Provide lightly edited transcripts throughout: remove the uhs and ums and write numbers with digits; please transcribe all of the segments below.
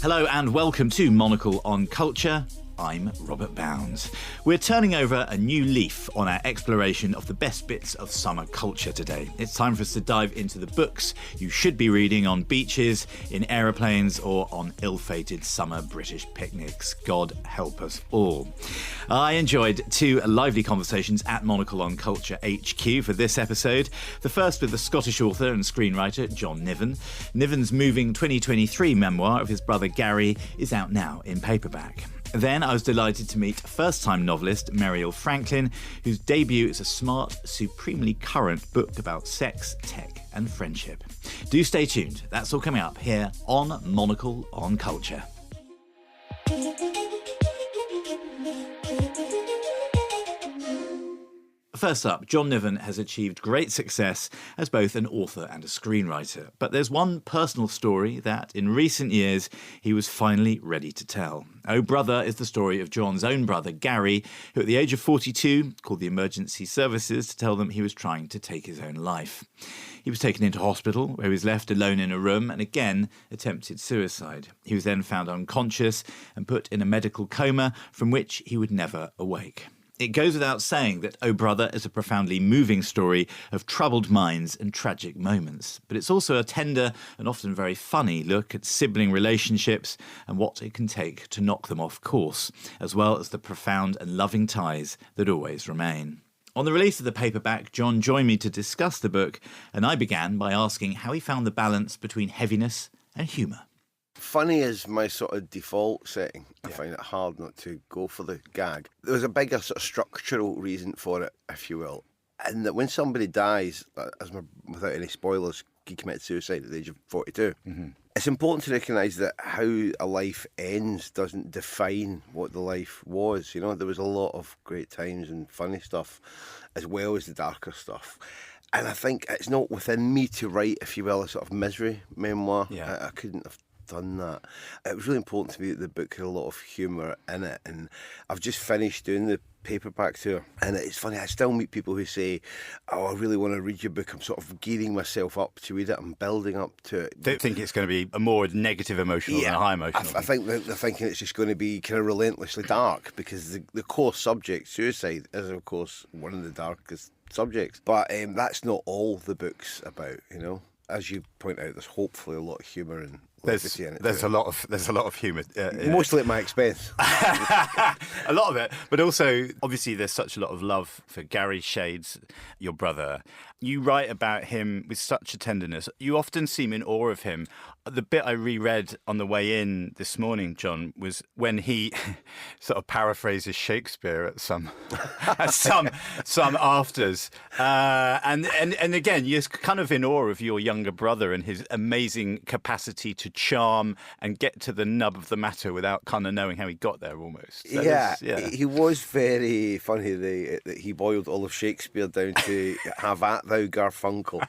Hello and welcome to Monocle on Culture. I'm Robert Bounds. We're turning over a new leaf on our exploration of the best bits of summer culture today. It's time for us to dive into the books you should be reading on beaches, in aeroplanes, or on ill-fated summer British picnics. God help us all. I enjoyed two lively conversations at Monocle on Culture HQ for this episode. The first with the Scottish author and screenwriter John Niven. Niven's moving 2023 memoir of his brother Gary is out now in paperback. Then I was delighted to meet first-time novelist Mariel Franklin, whose debut is a smart, supremely current book about sex, tech and friendship. Do stay tuned. That's all coming up here on Monocle on Culture. First up, John Niven has achieved great success as both an author and a screenwriter. But there's one personal story that, in recent years, he was finally ready to tell. Oh Brother is the story of John's own brother, Gary, who at the age of 42 called the emergency services to tell them he was trying to take his own life. He was taken into hospital, where he was left alone in a room and again attempted suicide. He was then found unconscious and put in a medical coma from which he would never awake. It goes without saying that Oh Brother is a profoundly moving story of troubled minds and tragic moments. But it's also a tender and often very funny look at sibling relationships and what it can take to knock them off course, as well as the profound and loving ties that always remain. On the release of the paperback, John joined me to discuss the book, and I began by asking how he found the balance between heaviness and humour. Funny is my sort of default setting. I find it hard not to go for the gag. There was a bigger sort of structural reason for it, if you will. And that when somebody dies, without any spoilers, he committed suicide at the age of 42. Mm-hmm. It's important to recognise that how a life ends doesn't define what the life was. You know, there was a lot of great times and funny stuff, as well as the darker stuff. And I think it's not within me to write, if you will, a sort of misery memoir. Yeah. I couldn't have done that. It was really important to me that the book had a lot of humour in it, and I've just finished doing the paperback tour, and it's funny, I still meet people who say, oh, I really want to read your book. I'm sort of gearing myself up to read it. I'm building up to it. They think it's going to be a more negative emotional than a high emotional. I think they're thinking it's just going to be kind of relentlessly dark, because the core subject, suicide, is of course one of the darkest subjects. But that's not all the book's about, you know. As you point out, there's hopefully a lot of humour and levity in it. There's a lot of humour. Mostly at my expense. A lot of it, but also obviously there's such a lot of love for Gary Shades, your brother. You write about him with such a tenderness. You often seem in awe of him. The bit I reread on the way in this morning, John, was when he sort of paraphrases Shakespeare at some afters, and again you're kind of in awe of your younger brother and his amazing capacity to charm and get to the nub of the matter without kind of knowing how he got there almost. He was very funny that he boiled all of Shakespeare down to have at thou Garfunkel.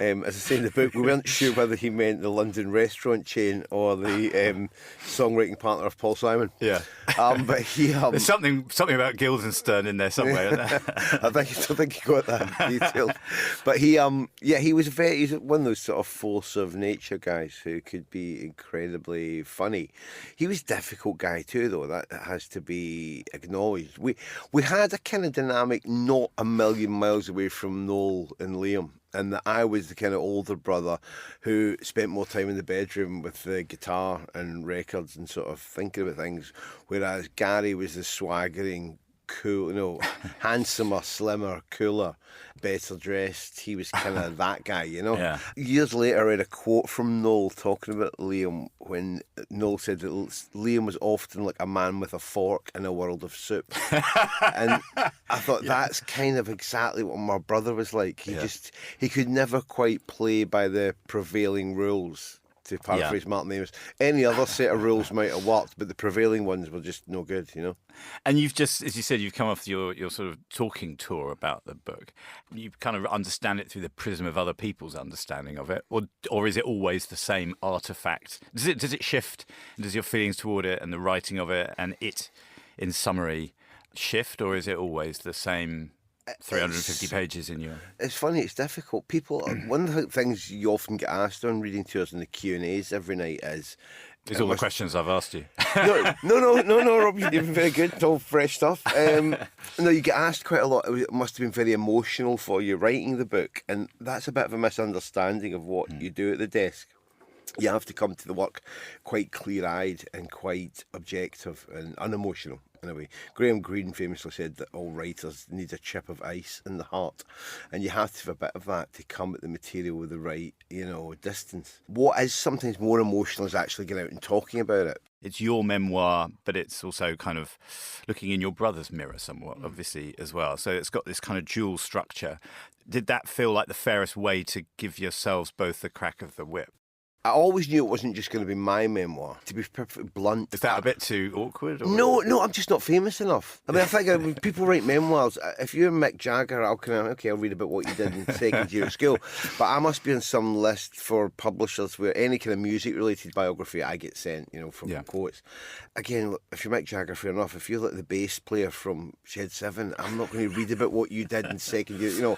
As I say in the book, we weren't sure whether he meant the London restaurant chain or the songwriting partner of Paul Simon. Yeah, but he there's something about Guildenstern in there somewhere. Isn't there? I think he got that detail. But he's one of those sort of force of nature guys who could be incredibly funny. He was a difficult guy too, though. That has to be acknowledged. We had a kind of dynamic not a million miles away from Noel and Liam. And that I was the kind of older brother who spent more time in the bedroom with the guitar and records and sort of thinking about things, whereas Gary was the swaggering, cool, handsomer, slimmer, cooler, better dressed. He was kind of that guy, you know. Yeah. Years later, I read a quote from Noel talking about Liam when Noel said that Liam was often like a man with a fork in a world of soup. And I thought that's kind of exactly what my brother was like. He could never quite play by the prevailing rules. To paraphrase Martin Amis, any other set of rules might have worked, but the prevailing ones were just no good, you know. And you've just, as you said, you've come off your sort of talking tour about the book. You kind of understand it through the prism of other people's understanding of it, or is it always the same artifact? Does it shift? Does your feelings toward it and the writing of it and it, in summary, shift, or is it always the same 350 pages in your... It's funny, it's difficult. People, one of the things you often get asked on reading tours in the Q&As every night is... It's all the questions I've asked you. No, Rob, you've been very good. It's all fresh stuff. No, you get asked quite a lot. It must have been very emotional for you writing the book, and that's a bit of a misunderstanding of what you do at the desk. You have to come to the work quite clear-eyed and quite objective and unemotional. In a way, Graham Greene famously said that all writers need a chip of ice in the heart, and you have to have a bit of that to come at the material with the right, distance. What is sometimes more emotional is actually getting out and talking about it. It's your memoir, but it's also kind of looking in your brother's mirror somewhat, obviously, as well. So it's got this kind of dual structure. Did that feel like the fairest way to give yourselves both the crack of the whip? I always knew it wasn't just going to be my memoir. To be perfectly blunt, is that a bit too awkward? Or? No, I'm just not famous enough. I mean, I think when people write memoirs, if you're Mick Jagger, I'll read about what you did in second year at school. But I must be on some list for publishers where any kind of music-related biography I get sent, from quotes. Again, look, if you're Mick Jagger, fair enough. If you're like the bass player from Shed 7, I'm not going to read about what you did in second year.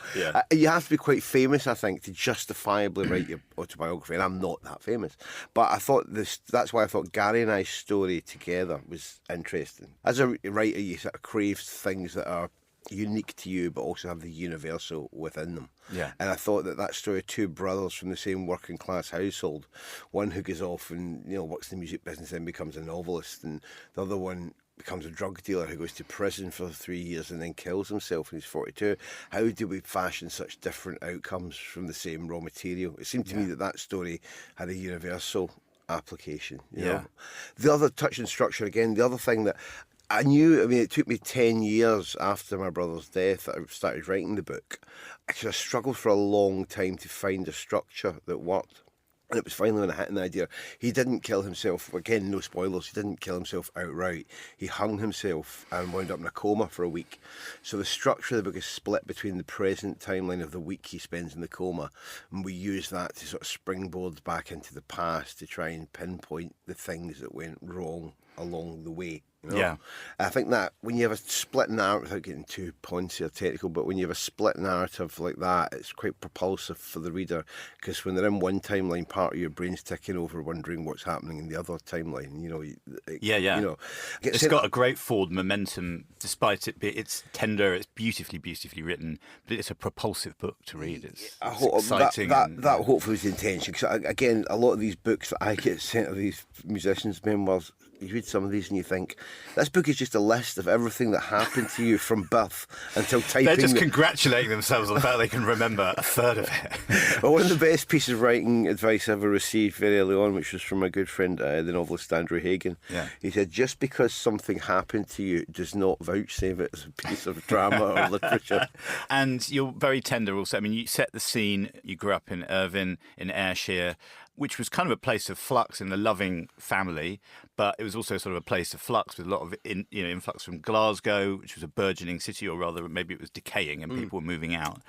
You have to be quite famous, I think, to justifiably write your autobiography, and I'm not that famous. But I thought that's why I thought Gary and I's story together was interesting. As a writer, you sort of crave things that are unique to you but also have the universal within them. Yeah. And I thought that story of two brothers from the same working class household, one who goes off and works in the music business and becomes a novelist, and the other one becomes a drug dealer who goes to prison for 3 years and then kills himself when he's 42. How do we fashion such different outcomes from the same raw material? It seemed to me that story had a universal application. You know? The other touch and structure, again, the other thing that I knew, it took me 10 years after my brother's death that I started writing the book. I struggled for a long time to find a structure that worked. And it was finally when I hit an idea. He didn't kill himself. Again, no spoilers. He didn't kill himself outright. He hung himself and wound up in a coma for a week. So the structure of the book is split between the present timeline of the week he spends in the coma, and we use that to sort of springboard back into the past to try and pinpoint the things that went wrong along the way. Yeah. I think that when you have a split narrative, without getting too poncy or technical, but when you have a split narrative like that, it's quite propulsive for the reader, because when they're in one timeline, part of your brain's ticking over wondering what's happening in the other timeline. It's got a great forward momentum, despite it's tender, it's beautifully written, but it's a propulsive book to read. It's exciting. That hopefully is the intention, because again, a lot of these books that I get sent of these musicians' memoirs, you read some of these and you think, this book is just a list of everything that happened to you from birth until typing. They're just congratulating themselves on the fact they can remember a third of it. Well, one of the best pieces of writing advice I ever received very early on, which was from my good friend, the novelist Andrew Hagen. Yeah. He said, just because something happened to you does not vouchsafe it as a piece of drama or literature. And you're very tender also. You set the scene. You grew up in Irvine, in Ayrshire, which was kind of a place of flux in a loving family, but it was also sort of a place of flux with a lot of influx from Glasgow, which was a burgeoning city, or rather maybe it was decaying and people were moving out.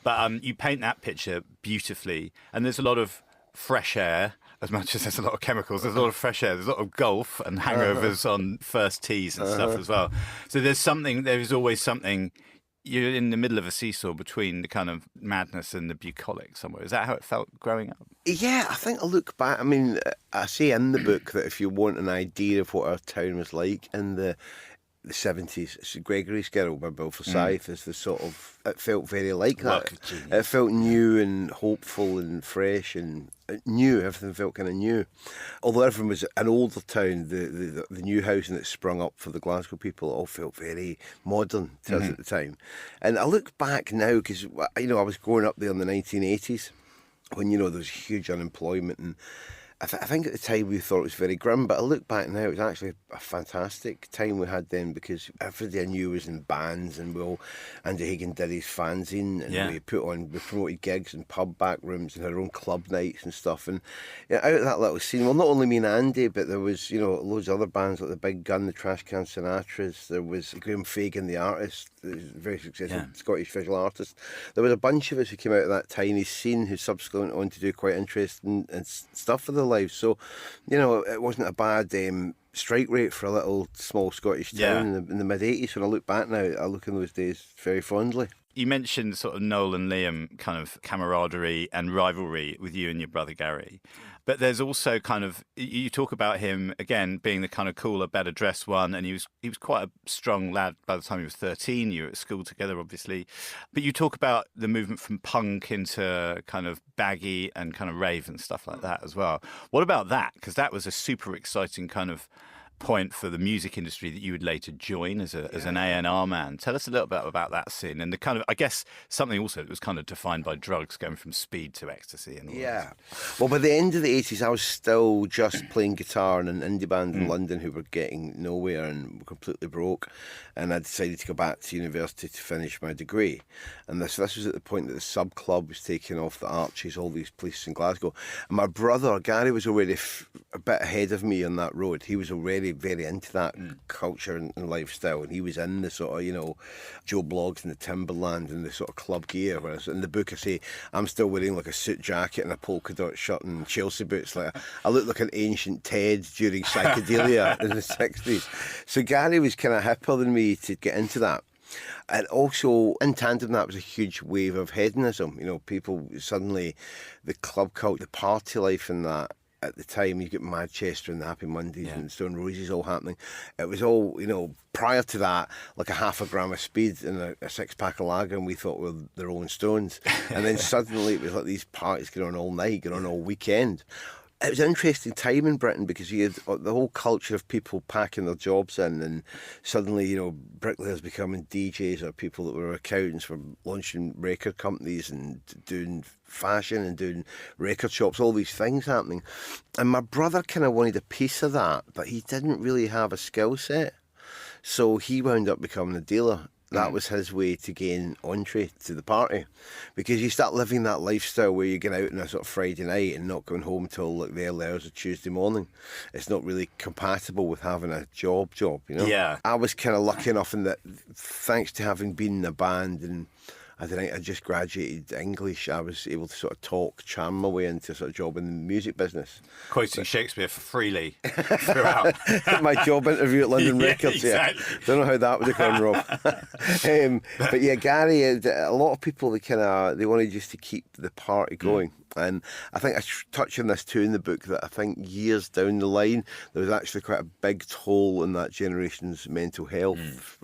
But you paint that picture beautifully, and there's a lot of fresh air. As much as there's a lot of chemicals, there's a lot of fresh air. There's a lot of golf and hangovers on first tees and stuff as well. So there is always something. You're in the middle of a seesaw between the kind of madness and the bucolic somewhere. Is that how it felt growing up? Yeah, I think I look back. I say in the book that if you want an idea of what our town was like in the 70s, it's Gregory's Girl by Bill Forsyth is the sort of, it felt very like that. It felt new and hopeful and fresh and new. Everything felt kind of new. Although everyone was an older town, the new housing that sprung up for the Glasgow people all felt very modern to us at the time. And I look back now because, I was growing up there in the 1980s when, there was huge unemployment, and I think at the time we thought it was very grim, but I look back now, it was actually a fantastic time we had then, because everybody I knew was in bands, and Andy Hagen did his fanzine, and we promoted gigs and pub back rooms and our own club nights and stuff. And out of that little scene, well, not only me and Andy, but there was, loads of other bands like the Big Gun, the Trash Can Sinatras, there was Graham Fagan, the artist, the very successful Scottish visual artist. There was a bunch of us who came out of that tiny scene who subsequently went on to do quite interesting and stuff for their lives. So, it wasn't a bad strike rate for a little small Scottish town in the mid-80s. When I look back now, I look in those days very fondly. You mentioned sort of Noel and Liam kind of camaraderie and rivalry with you and your brother Gary. But there's also kind of, you talk about him, again, being the kind of cooler, better dressed one. And he was quite a strong lad by the time he was 13. You were at school together, obviously. But you talk about the movement from punk into kind of baggy and kind of rave and stuff like that as well. What about that? Because that was a super exciting kind of point for the music industry that you would later join as an A&R man. Tell us a little bit about that scene and the kind of, I guess, something also that was kind of defined by drugs, going from speed to ecstasy and all that. Well, by the end of the 80s, I was still just playing guitar in an indie band in London who were getting nowhere and were completely broke. And I decided to go back to university to finish my degree. And this was at the point that the Sub Club was taking off the Archies, all these places in Glasgow. And my brother, Gary, was already a bit ahead of me on that road. He was already very into that culture and lifestyle, and he was in the sort of, Joe Bloggs and the Timberland and the sort of club gear, whereas in the book I say I'm still wearing like a suit jacket and a polka dot shirt and Chelsea boots. Like I look like an ancient Ted during psychedelia in the 60s. So Gary was kind of hipper than me to get into that. And also, in tandem, that was a huge wave of hedonism. People suddenly, the club culture, the party life and that. At the time, you get Manchester and the Happy Mondays and Stone Roses all happening. It was all, prior to that, like a half a gram of speed and a six-pack of lager, and we thought we were the Rolling Stones. And then suddenly it was like these parties going on all night, going on all weekend. It was an interesting time in Britain because you had the whole culture of people packing their jobs in, and suddenly, bricklayers becoming DJs, or people that were accountants were launching record companies and doing fashion and doing record shops, all these things happening. And my brother kind of wanted a piece of that, but he didn't really have a skill set. So he wound up becoming a dealer. That was his way to gain entree to the party, because you start living that lifestyle where you get out on a sort of Friday night and not going home till like the early hours of Tuesday morning. It's not really compatible with having a job. Yeah. I was kind of lucky enough in that, thanks to having been in a band and I just graduated English, I was able to sort of charm my way into a sort of job in the music business. Quoting Shakespeare freely throughout. My job interview at London Records, exactly. Don't know how that would have gone, Rob. But yeah, Gary, a lot of people, they wanted just to keep the party going. And I think I touch on this too in the book, that I think years down the line, there was actually quite a big toll on that generation's mental health,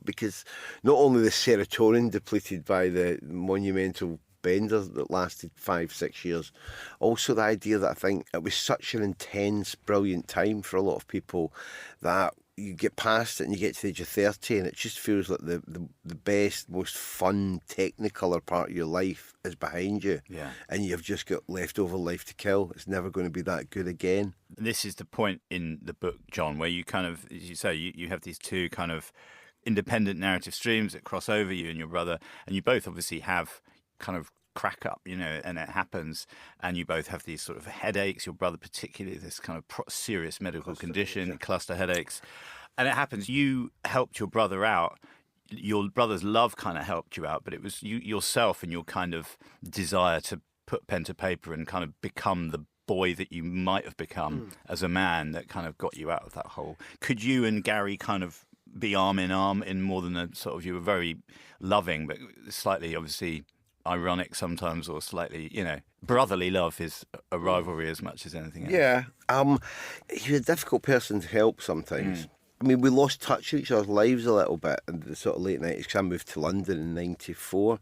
because not only the serotonin depleted by the monumental bender that lasted 5-6 years, also the idea that I think it was such an intense, brilliant time for a lot of people that you get past it and you get to the age of 30 and it just feels like the best, most fun, technicolor part of your life is behind you. Yeah. And you've just got leftover life to kill. It's never going to be that good again. This is the point in the book, John, where you kind of, as you say, you have these two kind of independent narrative streams that cross over, you and your brother, and you both obviously have kind of crack up, and it happens, and you both have these sort of headaches, your brother particularly, this kind of serious medical condition, cluster headaches, and it happens. You helped your brother out. Your brother's love kind of helped you out, but it was you yourself and your kind of desire to put pen to paper and kind of become the boy that you might have become as a man that kind of got you out of that hole. Could you and Gary kind of be arm in arm in more than a sort of, you were very loving, but slightly obviously ironic sometimes, or slightly, brotherly love is a rivalry as much as anything else. Yeah. He was a difficult person to help sometimes. I mean, we lost touch with each other's lives a little bit in the sort of late 90s, because I moved to London in 94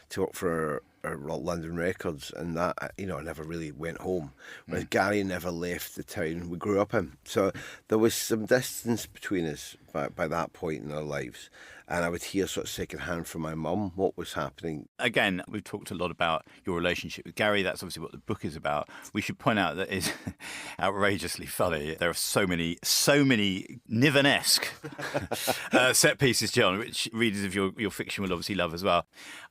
to work for London Records, and that, I never really went home. Whereas Gary never left the town we grew up in. So there was some distance between us by that point in our lives. And I would hear sort of secondhand from my mum what was happening. Again, we've talked a lot about your relationship with Gary. That's obviously what the book is about. We should point out that it's outrageously funny. There are so many Niven-esque set pieces, John, which readers of your fiction will obviously love as well.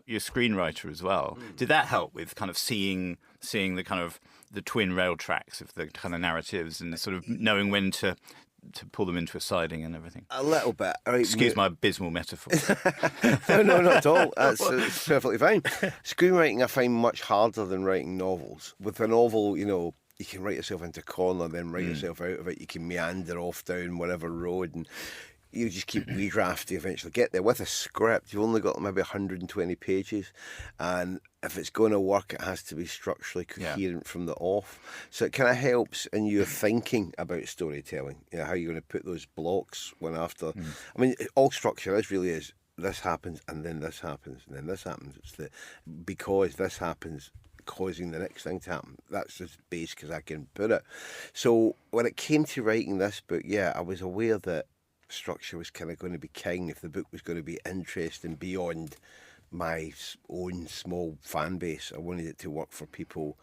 You're a screenwriter as well. Did that help with kind of seeing the kind of the twin rail tracks of the kind of narratives and sort of knowing when to pull them into a siding and everything? A little bit. Right, excuse my abysmal metaphor. No, not at all. It's perfectly fine. Screenwriting I find much harder than writing novels. With a novel, you can write yourself into a corner, then write yourself out of it. You can meander off down whatever road, and you just keep redrafting, eventually get there. With a script, you've only got maybe 120 pages, and if it's going to work, it has to be structurally coherent from the off. So it kind of helps in your thinking about storytelling, how you're going to put those blocks one after. I mean, all structure is this happens, and then this happens, and then this happens. It's because this happens, causing the next thing to happen. That's as base as I can put it. So when it came to writing this book, I was aware that structure was kind of going to be king if the book was going to be interesting beyond my own small fan base. I wanted it to work for people.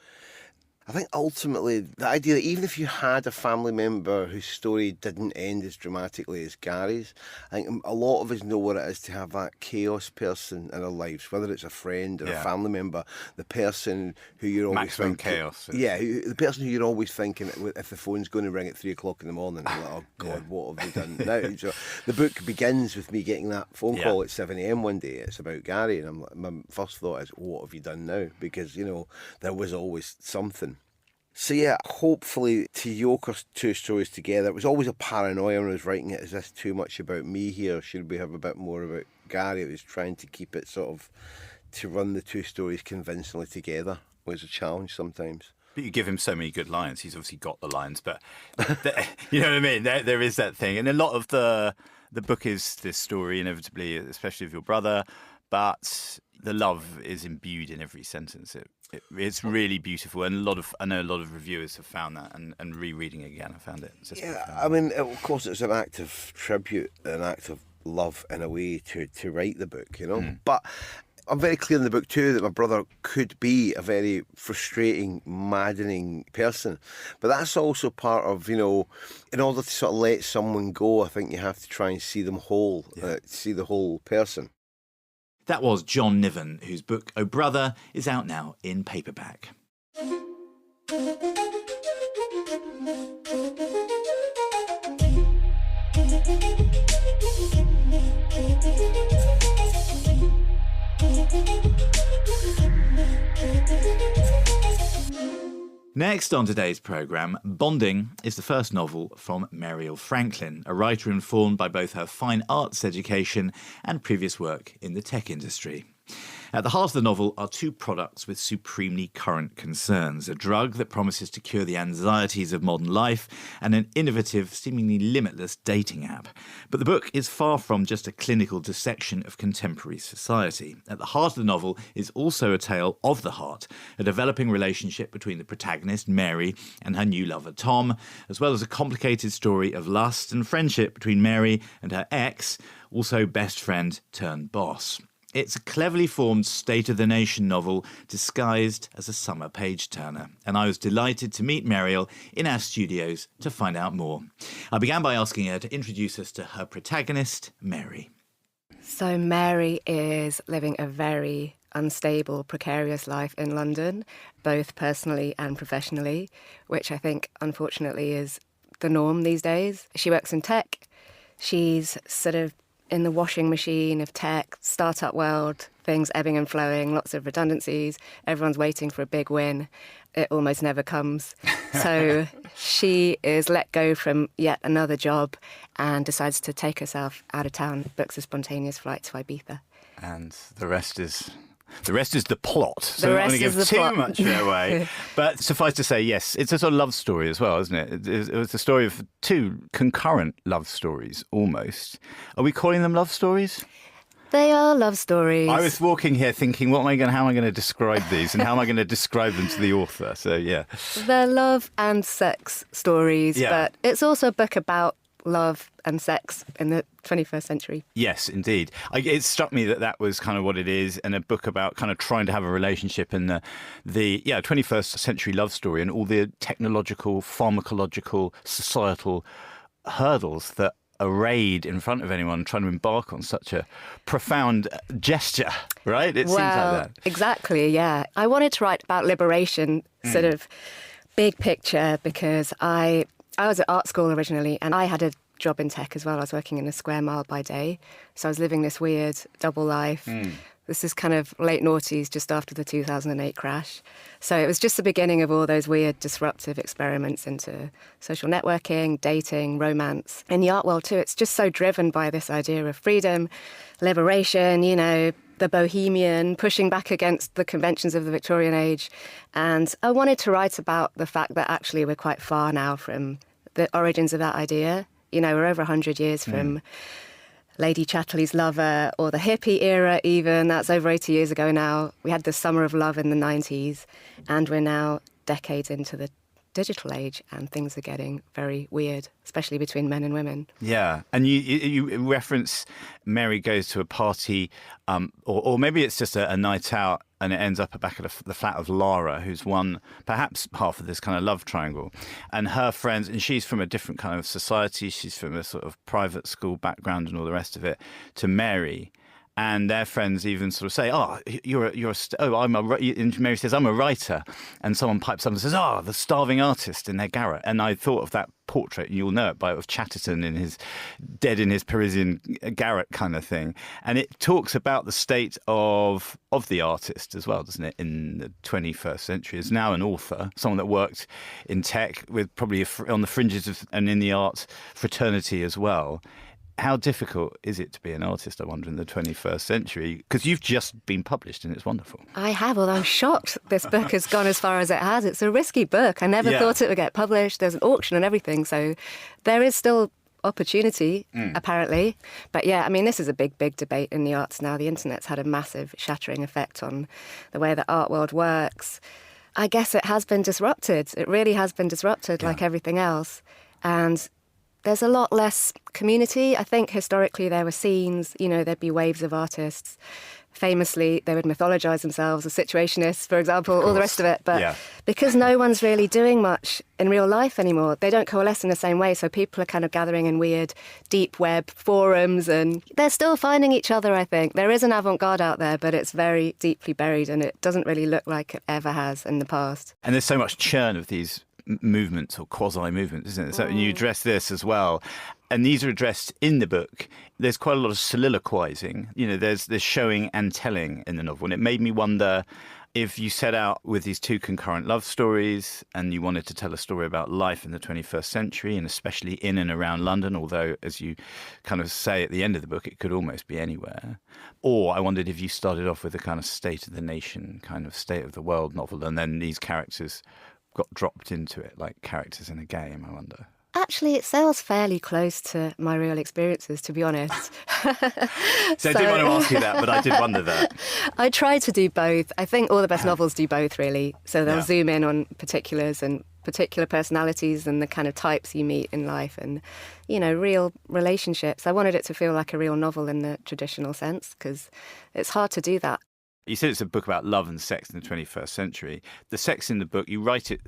I think ultimately the idea that even if you had a family member whose story didn't end as dramatically as Gary's, I think a lot of us know what it is to have that chaos person in our lives, whether it's a friend or a family member, the person who you're always maximum thinking, chaos. the person who you're always thinking if the phone's going to ring at 3 o'clock in the morning, you're like, oh God, what have they done now? So the book begins with me getting that phone call at 7 a.m. one day. It's about Gary, and my first thought is, what have you done now? Because there was always something. So hopefully to yoke our two stories together, it was always a paranoia when I was writing it. Is this too much about me here? Should we have a bit more about Gary? It was trying to keep it to run the two stories convincingly together was a challenge sometimes. But you give him so many good lines. He's obviously got the lines, but you know what I mean? There is that thing. And a lot of the book is this story, inevitably, especially of your brother, but the love is imbued in every sentence. It's really beautiful, and I know a lot of reviewers have found that, and rereading it again, I found it. I mean, of course, it's an act of tribute, an act of love in a way to write the book, But I'm very clear in the book too that my brother could be a very frustrating, maddening person. But that's also part of, in order to sort of let someone go, I think you have to try and see them whole, see the whole person. That was John Niven, whose book, Oh Brother, is out now in paperback. Next on today's programme, Bonding is the first novel from Mariel Franklin, a writer informed by both her fine arts education and previous work in the tech industry. At the heart of the novel are two products with supremely current concerns: a drug that promises to cure the anxieties of modern life, and an innovative, seemingly limitless dating app. But the book is far from just a clinical dissection of contemporary society. At the heart of the novel is also a tale of the heart, a developing relationship between the protagonist, Mary, and her new lover, Tom, as well as a complicated story of lust and friendship between Mary and her ex, also best friend turned boss. It's a cleverly formed state-of-the-nation novel disguised as a summer page-turner, and I was delighted to meet Mariel in our studios to find out more. I began by asking her to introduce us to her protagonist, Mary. So Mary is living a very unstable, precarious life in London, both personally and professionally, which I think, unfortunately, is the norm these days. She works in tech. She's sort of in the washing machine of tech, startup world, things ebbing and flowing, lots of redundancies. Everyone's waiting for a big win. It almost never comes. So she is let go from yet another job and decides to take herself out of town, books a spontaneous flight to Ibiza. And the rest is the plot. So I'm not going to give too much away. But suffice to say, yes, it's a sort of love story as well, isn't it? It was the story of two concurrent love stories, almost. Are we calling them love stories? They are love stories. I was walking here thinking, how am I going to describe these, and how am I going to describe them to the author? So, yeah. They're love and sex stories, but it's also a book about love and sex in the 21st century. Yes, indeed. It struck me that was kind of what it is, and a book about kind of trying to have a relationship in the 21st century love story and all the technological, pharmacological, societal hurdles that arrayed in front of anyone trying to embark on such a profound gesture, right? It seems like that. Exactly, yeah. I wanted to write about liberation, sort of big picture, because I was at art school originally, and I had a job in tech as well. I was working in a square mile by day. So I was living this weird double life, This is kind of late noughties, just after the 2008 crash. So it was just the beginning of all those weird disruptive experiments into social networking, dating, romance. In the art world too, it's just so driven by this idea of freedom, liberation, you know, the bohemian, pushing back against the conventions of the Victorian age. And I wanted to write about the fact that actually we're quite far now from the origins of that idea. You know, we're over 100 years from Lady Chatterley's Lover, or the hippie era even. That's over 80 years ago now. We had the Summer of Love in the 90s, and we're now decades into the digital age, and things are getting very weird, especially between men and women. Yeah, and you reference Mary goes to a party, or maybe it's just a night out, and it ends up back at the flat of Lara, who's one, perhaps half of this kind of love triangle, and her friends, and she's from a different kind of society, she's from a sort of private school background and all the rest of it, to Mary. And their friends even sort of say, and Mary says, I'm a writer. And someone pipes up and says, the starving artist in their garret. And I thought of that portrait, you'll know it, of Chatterton dead in his Parisian garret kind of thing. And it talks about the state of the artist as well, doesn't it, in the 21st century. Is now an author, someone that worked in tech, with probably on the fringes of, and in the art fraternity as well. How difficult is it to be an artist, I wonder, in the 21st century? Because you've just been published and it's wonderful. I have, although I'm shocked this book has gone as far as it has. It's a risky book. I never thought it would get published. There's an auction and everything. So there is still opportunity, apparently. But yeah, I mean, this is a big, big debate in the arts now. The internet's had a massive shattering effect on the way the art world works. I guess it has been disrupted. It really has been disrupted, like everything else. And there's a lot less community. I think historically there were scenes, you know, there'd be waves of artists. Famously, they would mythologize themselves as situationists, for example, all the rest of it. But because no one's really doing much in real life anymore, they don't coalesce in the same way. So people are kind of gathering in weird deep web forums, and they're still finding each other, I think. There is an avant-garde out there, but it's very deeply buried, and it doesn't really look like it ever has in the past. And there's so much churn of these movements or quasi-movements, isn't it? So you address this as well. And these are addressed in the book. There's quite a lot of soliloquizing. You know, there's showing and telling in the novel. And it made me wonder if you set out with these two concurrent love stories and you wanted to tell a story about life in the 21st century, and especially in and around London, although, as you kind of say at the end of the book, it could almost be anywhere. Or I wondered if you started off with a kind of state of the nation, kind of state of the world novel, and then these characters got dropped into it like characters in a game, I wonder. Actually, it sounds fairly close to my real experiences, to be honest. So I didn't want to ask you that, but I did wonder that. I try to do both. I think all the best novels do both, really. So they'll zoom in on particulars and particular personalities and the kind of types you meet in life and, you know, real relationships. I wanted it to feel like a real novel in the traditional sense, because it's hard to do that. You said it's a book about love and sex in the 21st century. The sex in the book, you write it,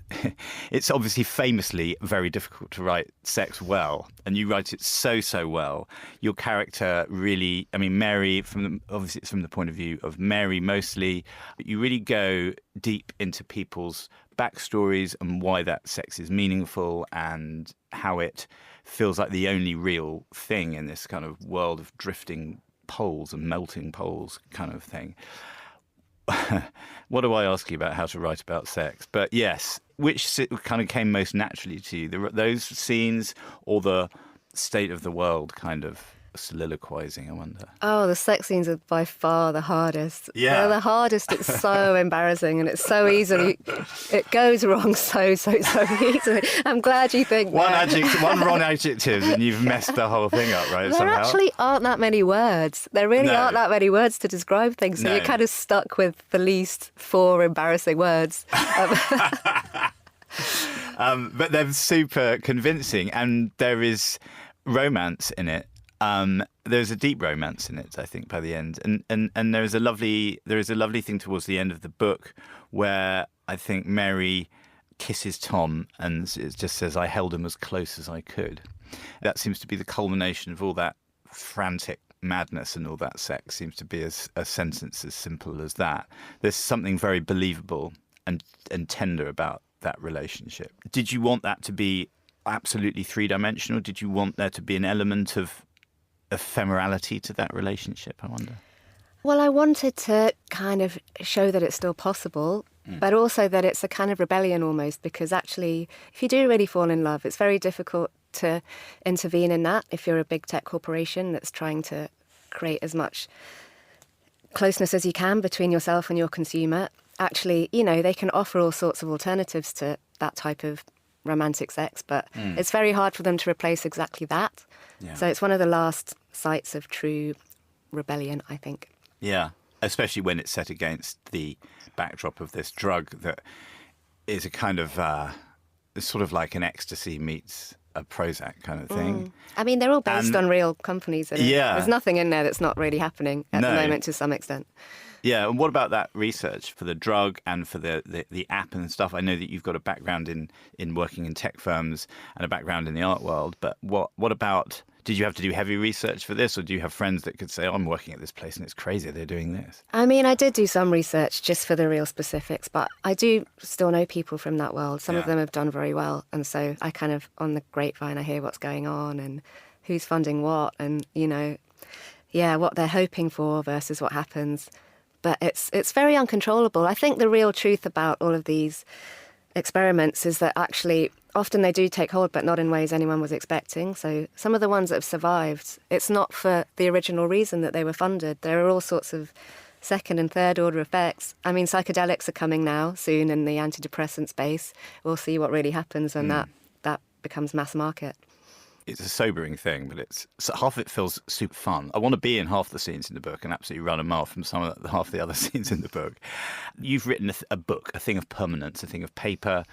it's obviously famously very difficult to write sex well, and you write it so well. Your character really, I mean, Mary, obviously it's from the point of view of Mary mostly, but you really go deep into people's backstories and why that sex is meaningful and how it feels like the only real thing in this kind of world of drifting poles and melting poles kind of thing. What do I ask you about how to write about sex? But yes, which kind of came most naturally to you? Those scenes or the state of the world kind of soliloquizing, I wonder? Oh, the sex scenes are by far the hardest. Yeah. They're the hardest. It's so embarrassing and it's so easily, it goes wrong so easily. I'm glad you think one wrong adjective and you've messed the whole thing up, right? There actually aren't that many words. There really aren't that many words to describe things. So you're kind of stuck with the least 4 embarrassing words. But they're super convincing, and there is romance in it. There's a deep romance in it, I think, by the end, and there is a lovely thing towards the end of the book where I think Mary kisses Tom and it just says, "I held him as close as I could." That seems to be the culmination of all that frantic madness, and all that sex seems to be a sentence as simple as that. There's something very believable and tender about that relationship. Did you want that to be absolutely three-dimensional? Did you want there to be an element of ephemerality to that relationship, I wonder? Well, I wanted to kind of show that it's still possible, but also that it's a kind of rebellion almost, because actually, if you do really fall in love, it's very difficult to intervene in that if you're a big tech corporation that's trying to create as much closeness as you can between yourself and your consumer. Actually, they can offer all sorts of alternatives to that type of romantic sex, but it's very hard for them to replace exactly that. Yeah. So it's one of the last sites of true rebellion, I think. Yeah, especially when it's set against the backdrop of this drug that is a kind of it's sort of like an ecstasy meets a Prozac kind of thing. I mean, they're all based on real companies. Yeah. There's nothing in there that's not really happening at the moment to some extent. Yeah, and what about that research for the drug and for the app and stuff? I know that you've got a background in working in tech firms and a background in the art world, but what about, did you have to do heavy research for this, or do you have friends that could say, oh, I'm working at this place and it's crazy they're doing this? I mean, I did do some research just for the real specifics, but I do still know people from that world. Some of them have done very well, and so I kind of, on the grapevine, I hear what's going on and who's funding what and, what they're hoping for versus what happens. But it's very uncontrollable. I think the real truth about all of these experiments is that actually often they do take hold, but not in ways anyone was expecting. So some of the ones that have survived, it's not for the original reason that they were funded. There are all sorts of second and third order effects. I mean, psychedelics are coming now soon in the antidepressant space. We'll see what really happens when that becomes mass market. It's a sobering thing, but half of it feels super fun. I want to be in half the scenes in the book and absolutely run a mile from half the other scenes in the book. You've written a book, a thing of permanence, a thing of paper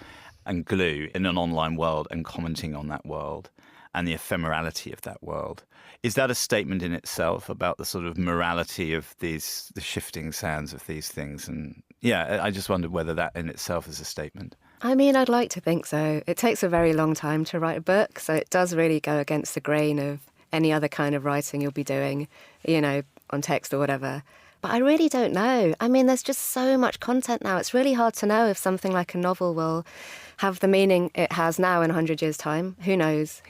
and glue in an online world and commenting on that world and the ephemerality of that world. Is that a statement in itself about the sort of morality of the shifting sands of these things? And yeah, I just wondered whether that in itself is a statement. I mean, I'd like to think so. It takes a very long time to write a book, so it does really go against the grain of any other kind of writing you'll be doing, on text or whatever. But I really don't know. I mean, there's just so much content now. It's really hard to know if something like a novel will have the meaning it has now in 100 years' time. Who knows?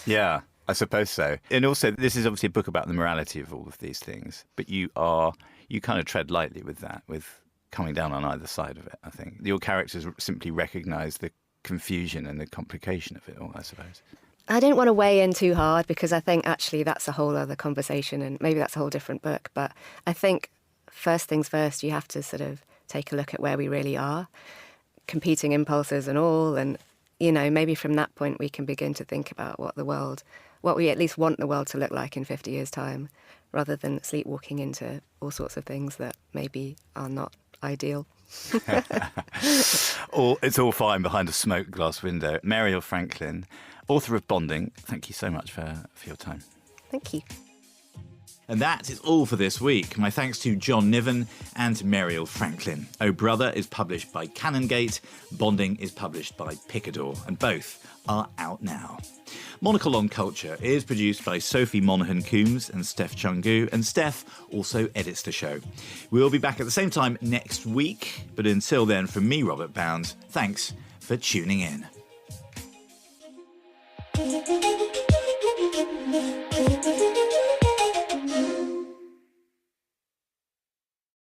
Yeah, I suppose so. And also, this is obviously a book about the morality of all of these things, but you kind of tread lightly with that, with coming down on either side of it, I think. Your characters simply recognise the confusion and the complication of it all, I suppose. I didn't want to weigh in too hard because I think actually that's a whole other conversation and maybe that's a whole different book. But I think first things first, you have to sort of take a look at where we really are, competing impulses and all. And, maybe from that point we can begin to think about what we at least want the world to look like in 50 years' time, rather than sleepwalking into all sorts of things that maybe are not ideal. It's all fine behind a smoked glass window. Mariel Franklin, author of Bonding, thank you so much for your time. Thank you. And that is all for this week. My thanks to John Niven and Mariel Franklin. Oh Brother is published by Canongate, Bonding is published by Picador, and both are out now. Monocle on Culture is produced by Sophie Monaghan-Coombs and Steph Chungu, and Steph also edits the show. We'll be back at the same time next week, but until then, from me, Robert Bounds, thanks for tuning in.